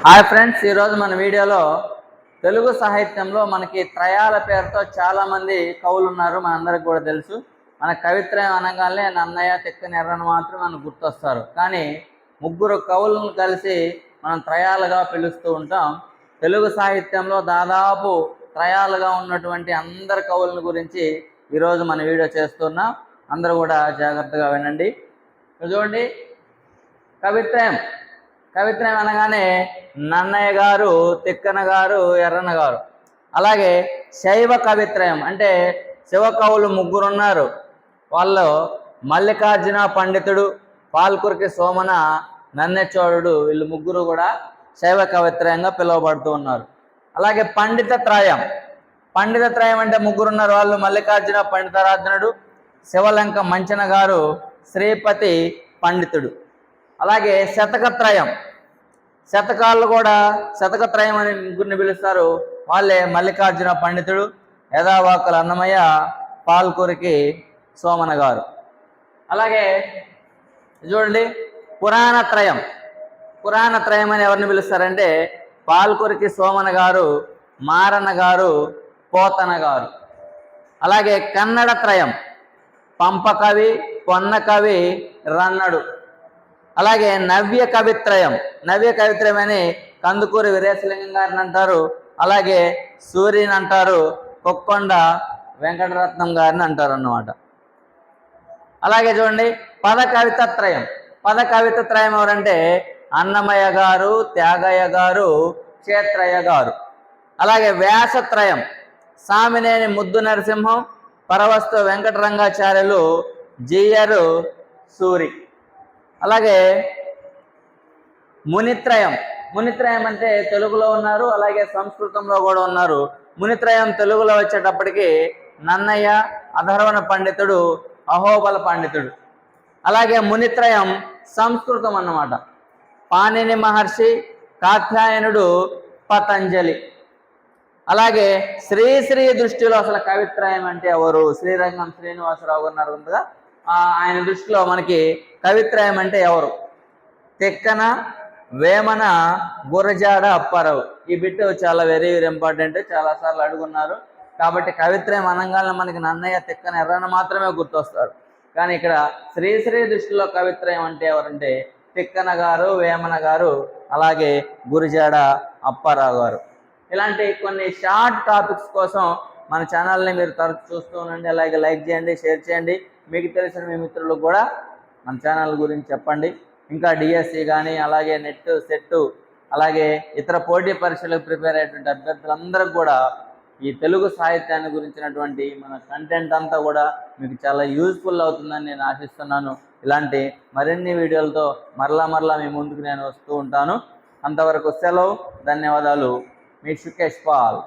Hi friends, ఈరోజు మన వీడియోలో తెలుగు సాహిత్యంలో మనకి త్రయాల పేరుతో చాలామంది కవులు ఉన్నారు. మనందరికి కూడా తెలుసు. మన కవిత్రయం అనగానే నన్నయ్య, తిక్కన, ఎర్రన మాత్రం మనకు గుర్తొస్తారు. కానీ ముగ్గురు కవులను కలిసి మనం త్రయాలుగా పిలుస్తూ ఉంటాం. తెలుగు సాహిత్యంలో దాదాపు త్రయాలుగా ఉన్నటువంటి అందరి కవుల గురించి ఈరోజు మన వీడియో చేస్తున్నాం. అందరూ కూడా జాగ్రత్తగా వినండి. చూడండి, కవిత్రయం అనగానే నన్నయ్య గారు, తిక్కన గారు, ఎర్రన్న గారు. అలాగే శైవ కవిత్రయం అంటే శివ కవులు ముగ్గురున్నారు. వాళ్ళు మల్లికార్జున పండితుడు, పాల్కురికి సోమన, నన్నెచోడుడు, వీళ్ళు ముగ్గురు కూడా శైవ కవిత్రయంగా పిలువబడుతూ ఉన్నారు. అలాగే పండిత త్రయం అంటే ముగ్గురున్నారు. వాళ్ళు మల్లికార్జున పండితారాధనుడు, శివలంక మంచన గారు, శ్రీపతి పండితుడు. అలాగే శతకాలు కూడా శతకత్రయం అని ముగ్గురిని పిలుస్తారు. వాళ్ళే మల్లికార్జున పండితుడు, యథావాకుల అన్నమయ్య, పాల్కురికి సోమన గారు. అలాగే చూడండి, పురాణత్రయం అని ఎవరిని పిలుస్తారంటే పాల్కురికి సోమన గారు, మారన్న గారు, పోతన గారు. అలాగే కన్నడ త్రయం పంప కవి, పొన్న కవి, రన్నడు. అలాగే నవ్య కవిత్రయం అని కందుకూరి వీరేశలింగం గారిని అంటారు. అలాగే సూర్యని అంటారు, కొక్కొండ వెంకటరత్నం గారిని అంటారు అన్నమాట. అలాగే చూడండి, పద కవిత్రయం ఎవరంటే అన్నమయ్య గారు, త్యాగయ్య గారు, క్షేత్రయ్య గారు. అలాగే వ్యాసత్రయం సామినేని ముద్దు నరసింహం, పరవస్తు వెంకటరంగాచార్యులు, జియ్యరు సూరి. అలాగే మునిత్రయం అంటే తెలుగులో ఉన్నారు, అలాగే సంస్కృతంలో కూడా ఉన్నారు. మునిత్రయం తెలుగులో వచ్చేటప్పటికి నన్నయ్య, అధర్వణ పండితుడు, అహోబల పండితుడు. అలాగే మునిత్రయం సంస్కృతం అన్నమాట. పాణిని మహర్షి, కాత్యాయనుడు, పతంజలి. అలాగే శ్రీశ్రీ దృష్టిలో అసలు కవిత్రయం అంటే ఎవరు? శ్రీరంగం శ్రీనివాసరావు గారు ఉన్నారు కదా, ఆయన దృష్టిలో మనకి కవిత్రయం అంటే ఎవరు? తిక్కన, వేమన, గురజాడ అప్పారావు. ఈ బిట్ చాలా వెరీ ఇంపార్టెంట్, చాలాసార్లు అడుగున్నారు. కాబట్టి కవిత్రయం అనగానే మనకి నన్నయ్య, తిక్కన, ఎర్రన మాత్రమే గుర్తొస్తారు. కానీ ఇక్కడ శ్రీశ్రీ దృష్టిలో కవిత్రయం అంటే ఎవరంటే తిక్కన గారు, వేమన గారు, అలాగే గురజాడ అప్పారావు గారు. ఇలాంటి కొన్ని షార్ట్ టాపిక్స్ కోసం మన ఛానల్ని మీరు తరచు చూస్తూ ఉండండి. అలాగే లైక్ చేయండి, షేర్ చేయండి. మీకు తెలిసిన మీ మిత్రులకు కూడా మన ఛానల్ గురించి చెప్పండి. ఇంకా డిఎస్సి కానీ, అలాగే నెట్, సెట్, అలాగే ఇతర పోటీ పరీక్షలకు ప్రిపేర్ అయ్యేటువంటి అభ్యర్థులందరికీ కూడా ఈ తెలుగు సాహిత్యాన్ని గురించినటువంటి మన కంటెంట్ అంతా కూడా మీకు చాలా యూజ్ఫుల్ అవుతుందని నేను ఆశిస్తున్నాను. ఇలాంటి మరిన్ని వీడియోలతో మరలా మీ ముందుకు నేను వస్తూ ఉంటాను. అంతవరకు సెలవు. ధన్యవాదాలు. మీ సుకేష్ పాల్.